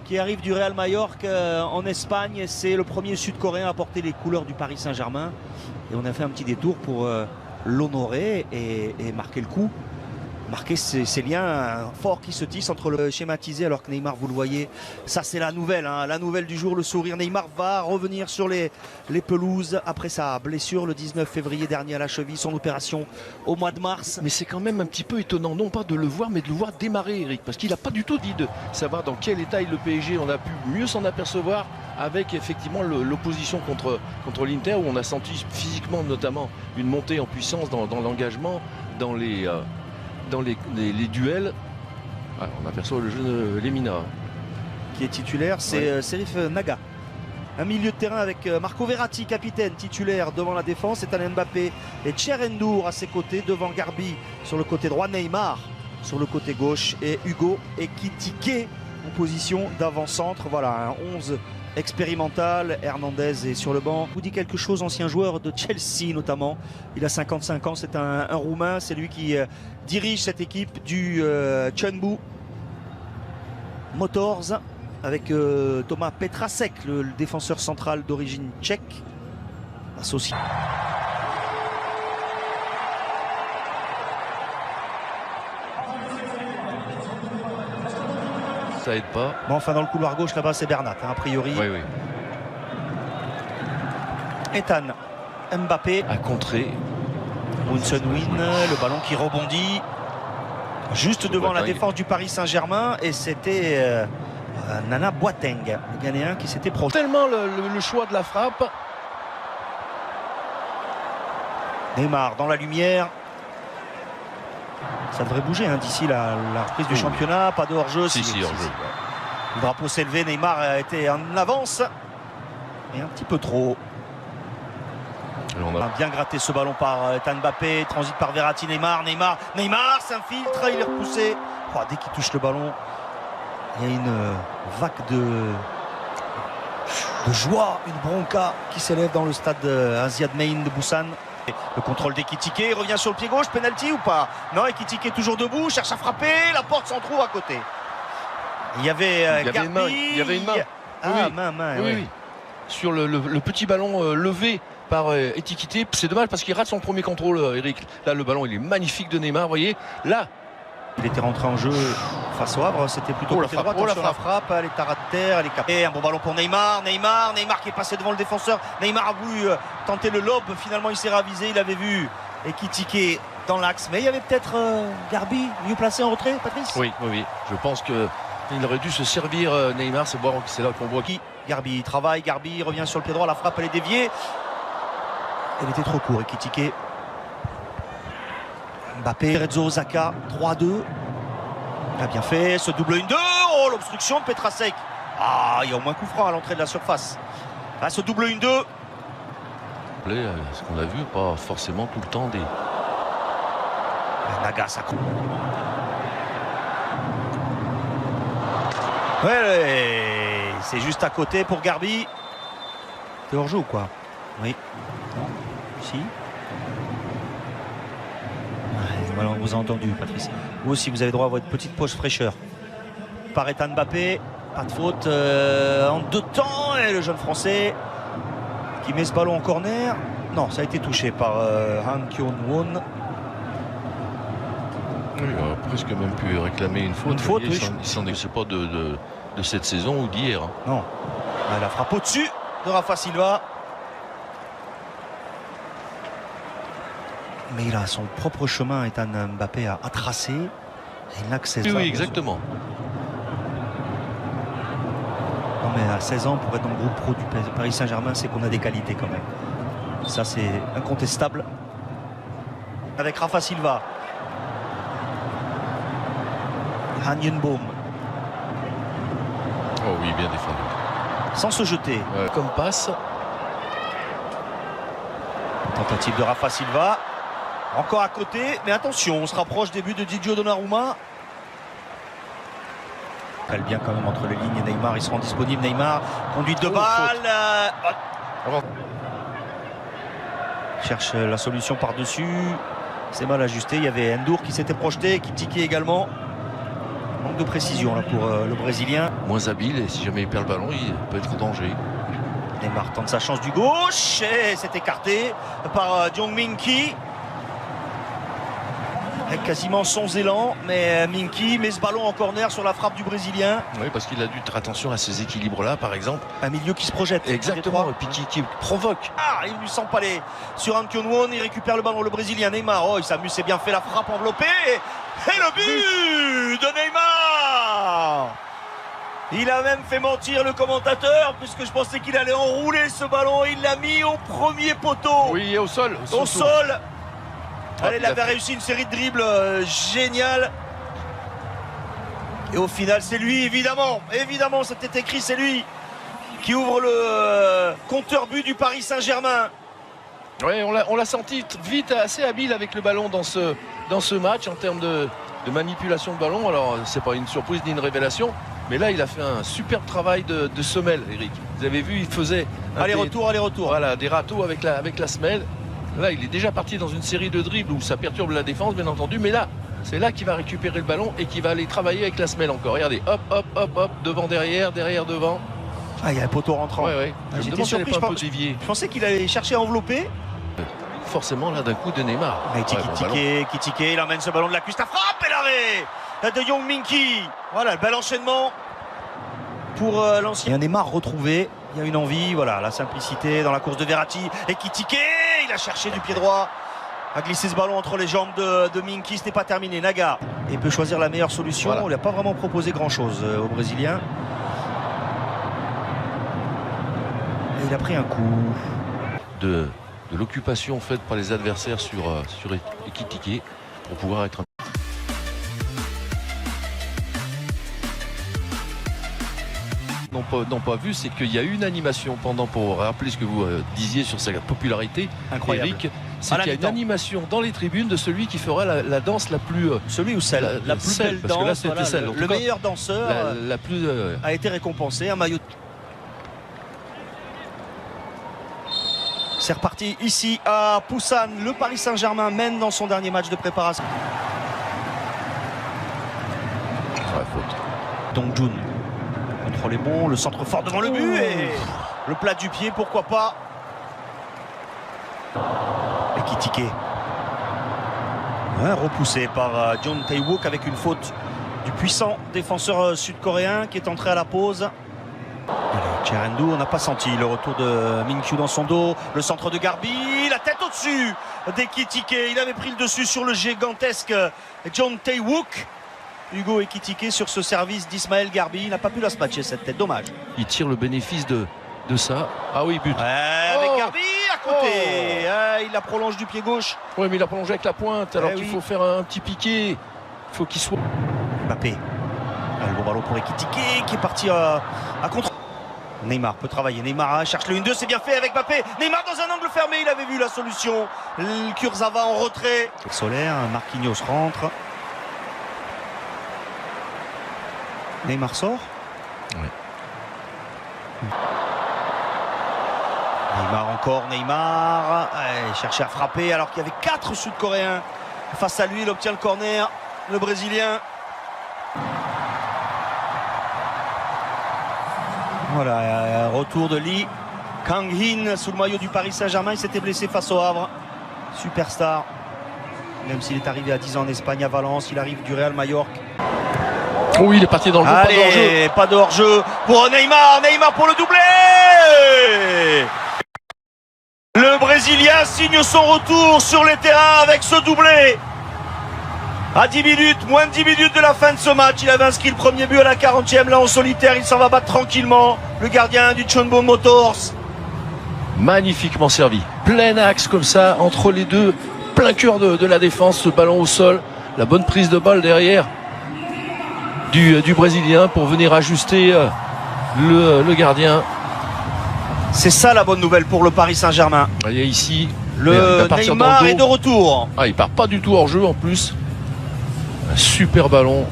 qui arrive du Real Mallorca en Espagne. C'est le premier Sud-Coréen à porter les couleurs du Paris Saint-Germain. Et on a fait un petit détour pour l'honorer et marquer le coup. Marquer ces liens forts qui se tissent entre le schématisé, alors que Neymar, vous le voyez, ça c'est la nouvelle, hein, la nouvelle du jour, le sourire. Neymar va revenir sur les pelouses après sa blessure le 19 février dernier à la cheville, son opération au mois de mars. Mais c'est quand même un petit peu étonnant, non pas de le voir, mais de le voir démarrer, Eric, parce qu'il n'a pas du tout dit de savoir dans quel état est le PSG. On a pu mieux s'en apercevoir avec effectivement l'opposition contre l'Inter, où on a senti physiquement notamment une montée en puissance dans l'engagement, dans les duels. Ah, on aperçoit le jeune Lemina qui est titulaire, c'est Serif Naga. Un milieu de terrain avec Marco Verratti, capitaine titulaire devant la défense, Ethan Mbappé et Tcherendour à ses côtés, devant Garbi sur le côté droit, Neymar sur le côté gauche et Hugo Ekitike en position d'avant-centre. Voilà, un 11 expérimental. Hernandez est sur le banc. Vous dit quelque chose, ancien joueur de Chelsea notamment. Il a 55 ans, c'est un Roumain. C'est lui qui dirige cette équipe du Chengdu Motors avec Thomas Petrasek, le défenseur central d'origine tchèque, associé. Ça aide pas. Bon, enfin dans le couloir gauche là-bas c'est Bernat, hein, a priori. Oui, oui. Ethan Mbappé à contrer. Win, le ballon qui rebondit juste devant la défense du Paris Saint-Germain, et c'était Nana Boateng, le Ghanéen, qui s'était projeté. Tellement le choix de la frappe. Neymar dans la lumière. Ça devrait bouger hein, d'ici la reprise du championnat. Pas de hors-jeu. Si, hors-jeu. Le drapeau s'est levé. Neymar a été en avance. Et un petit peu trop. On a bien gratté ce ballon par Ethan Mbappé. Transit par Verratti. Neymar s'infiltre. Il est repoussé. Oh, dès qu'il touche le ballon, il y a une vague de joie, une bronca qui s'élève dans le stade Aziad Main de Busan. Le contrôle d'Ekitike, il revient sur le pied gauche, penalty ou pas? Non, Ekitike est toujours debout, cherche à frapper, la porte s'en trouve à côté. Il y avait Garbi. Il y avait une main. Ah, oui. main, oui. Oui. Sur le petit ballon levé par Ekitike. C'est dommage parce qu'il rate son premier contrôle, Eric. Là, le ballon, il est magnifique de Neymar, vous voyez. Là, il était rentré en jeu face au Havre, c'était plutôt côté droit. Attention la frappe, elle est à ras de terre, elle est capée. Un bon ballon pour Neymar qui est passé devant le défenseur. Neymar a voulu tenter le lob, finalement il s'est ravisé, il avait vu Ekitike dans l'axe. Mais il y avait peut-être Garbi mieux placé en retrait, Patrice? Oui. Je pense qu'il aurait dû se servir Neymar, c'est là qu'on voit qui. Garbi travaille, Garbi revient sur le pied droit, la frappe elle est déviée. Elle était trop courte, Ekitike. Mbappé, Rezzo Osaka, 3-2. Il a bien fait ce double 1-2. Oh, l'obstruction de Petrasek. Ah, il y a au moins coup franc à l'entrée de la surface. Ah, ce double 1-2. Ce qu'on a vu, pas forcément tout le temps des. Naga, ça compte. Ouais, c'est juste à côté pour Garbi. T'es hors jeu ou quoi? Oui. Non. Si. Voilà, on vous a entendu, Patrice. Vous aussi, vous avez droit à votre petite poche fraîcheur. Par Ethan Mbappé, pas de faute en deux temps. Et le jeune Français qui met ce ballon en corner. Non, ça a été touché par Han Kyung-won. Oui, il a presque même pu réclamer une faute. Une faute, oui. Il s'en est pas de cette saison ou d'hier. Hein. Non. La frappe au-dessus de Rafa Silva. Mais il a son propre chemin, Ethan Mbappé, à tracer. Et il n'a que 16 ans. Oui, exactement. Non, mais à 16 ans, pour être dans le groupe pro du Paris Saint-Germain, c'est qu'on a des qualités quand même. Ça, c'est incontestable. Avec Rafa Silva. Han Yunbom. Oh oui, bien défendu. Sans se jeter. Comme passe. Tentative de Rafa Silva. Encore à côté, mais attention, on se rapproche des buts de Didio Donnarumma. Cale bien quand même entre les lignes et Neymar, ils seront disponibles. Neymar, conduite de balle. Cherche la solution par-dessus. C'est mal ajusté, il y avait Endur qui s'était projeté, Ekitike également. Manque de précision là pour le Brésilien. Moins habile et si jamais il perd le ballon, il peut être en danger. Neymar tente sa chance du gauche et c'est écarté par Jong Min-ki. Avec quasiment sans élan, mais Min-ki met ce ballon en corner sur la frappe du Brésilien. Oui, parce qu'il a dû faire attention à ces équilibres-là, par exemple. Un milieu qui se projette. Exactement, et puis qui provoque. Ah, il lui sent pas les sur An Kyun-won, il récupère le ballon, le Brésilien Neymar. Oh, il s'amuse, c'est bien fait, la frappe enveloppée. Et le but de Neymar. Il a même fait mentir le commentateur, puisque je pensais qu'il allait enrouler ce ballon. Il l'a mis au premier poteau. Oui, au sol. Au sol. Allez, il avait réussi une série de dribbles géniale. Et au final, c'est lui, évidemment, c'était écrit, c'est lui qui ouvre le compteur but du Paris Saint-Germain. Oui, on l'a senti vite, assez habile avec le ballon dans ce match en termes de manipulation de ballon. Alors, c'est pas une surprise ni une révélation, mais là, il a fait un superbe travail de semelle, Eric. Vous avez vu, il faisait aller-retour. Voilà, des râteaux avec la semelle. Là, il est déjà parti dans une série de dribbles où ça perturbe la défense, bien entendu. Mais là, c'est là qu'il va récupérer le ballon et qu'il va aller travailler avec la semelle encore. Regardez, hop, hop, hop, hop, devant, derrière, devant. Ah, il y a un poteau rentrant. Ouais. J'étais surpris, je pensais qu'il allait chercher à envelopper. Forcément, là, d'un coup de Neymar. Kitike, il emmène ce ballon de la cuisse. La frappe et l'arrêt de Jong Min-ki. Voilà, le bel enchaînement pour l'ancien. Il y a un Neymar retrouvé. Il y a une envie, voilà, la simplicité dans la course de Verratti. Et Kitike, il a cherché du pied droit, a glissé ce ballon entre les jambes de Min-ki. Ce n'est pas terminé. Naga, il peut choisir la meilleure solution. Voilà. Il n'a pas vraiment proposé grand-chose aux Brésiliens. Et il a pris un coup. De l'occupation faite par les adversaires sur Ekitike pour pouvoir être un... n'ont pas vu, c'est qu'il y a eu une animation pendant, pour rappeler ce que vous disiez sur sa popularité, incroyable. Eric, c'est qu'il y a une animation dans les tribunes de celui qui fera la danse la plus... celui ou celle la plus belle danse, parce que là c'était celle. Le meilleur danseur la plus, a été récompensé, un maillot. C'est reparti ici à Busan. Le Paris Saint-Germain mène dans son dernier match de préparation. Faute. Dong-jun. Le contrôle est bon, le centre fort devant le but et le plat du pied, pourquoi pas. Ekitike. Ouais, repoussé par John Tae-wook avec une faute du puissant défenseur sud-coréen qui est entré à la pause. Cherendu, on n'a pas senti le retour de Min-kyu dans son dos. Le centre de Garbi, la tête au-dessus d'Ekitike. Il avait pris le dessus sur le gigantesque John Tae-wook. Hugo Ekitike sur ce service d'Ismaël Garbi. Il n'a pas pu la se matcher cette tête, dommage. Il tire le bénéfice de ça. Ah oui, but. Avec Garbi à côté. Il la prolonge du pied gauche. Oui, mais il a prolongé avec la pointe alors qu'il faut faire un petit piqué. Il faut qu'il soit... Mbappé. Le bon ballon pour Ekitike qui est parti à contre. Neymar peut travailler. Neymar cherche le 1-2, c'est bien fait avec Mbappé. Neymar dans un angle fermé, il avait vu la solution. Le Kurzawa en retrait. Solaire, Marquinhos rentre. Neymar sort. Oui. Neymar encore, Neymar. Il cherchait à frapper alors qu'il y avait 4 Sud-Coréens face à lui. Il obtient le corner, le Brésilien. Voilà, retour de Lee Kang-in sous le maillot du Paris Saint-Germain. Il s'était blessé face au Havre. Superstar. Même s'il est arrivé à 10 ans en Espagne, à Valence, il arrive du Real Majorque. Oui, il est parti dans le jeu. Allez, pas de hors-jeu pour Neymar. Neymar pour le doublé. Le Brésilien signe son retour sur les terrains avec ce doublé. À 10 minutes, moins de 10 minutes de la fin de ce match, il avait inscrit le premier but à la 40e. Là en solitaire, il s'en va battre tranquillement. Le gardien du Chunbo Motors. Magnifiquement servi. Plein axe comme ça, entre les deux. Plein cœur de la défense, ce ballon au sol. La bonne prise de balle derrière du Brésilien pour venir ajuster le gardien. C'est ça la bonne nouvelle pour le Paris Saint-Germain. Vous voyez ici, le Neymar est de retour. Ah, il part pas du tout hors jeu en plus. Un super ballon.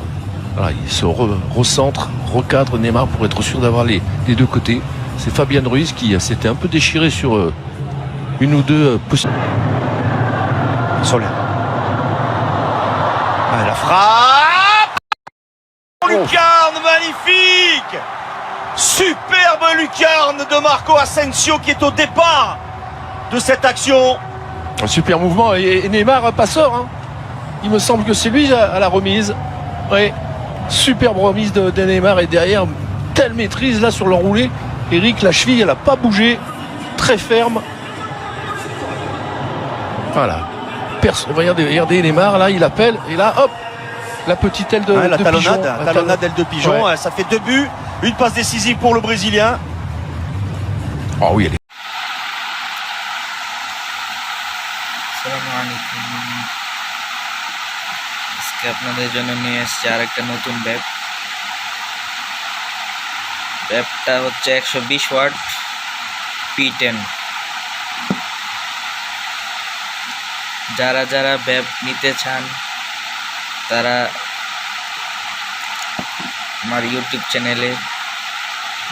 Voilà, il se recentre, recadre Neymar pour être sûr d'avoir les deux côtés. C'est Fabien Ruiz qui s'était un peu déchiré sur une ou deux possibilités. Solaire. La frappe. lucarne magnifique. Superbe lucarne de Marco Asensio qui est au départ de cette action. Un super mouvement et Neymar passeur. Hein. Il me semble que c'est lui à la remise. Oui, superbe remise de Neymar et derrière, telle maîtrise là sur l'enroulé. Eric, la cheville, elle n'a pas bougé. Très ferme. Voilà. Regardez Neymar, là, il appelle. Et là, hop, la petite aile de, la de talonnade, pigeon. la talonnade d'aile de pigeon. Ouais. Ça fait 2 buts. Une passe décisive pour le Brésilien. Oh oui, elle est. আসসালামু আলাইকুম আজকে আপনাদের জন্য নিয়ে এসেছি আরেকটা নতুন ব্যাপটা হচ্ছে 120 ওয়াট P10 যারা ব্যাপ নিতে চান তারা আমার ইউটিউব চ্যানেলে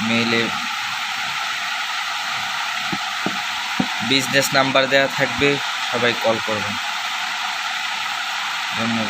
মেইলে বিজনেস নাম্বার দেওয়া থাকবে সবাই কল করবেন ধন্যবাদ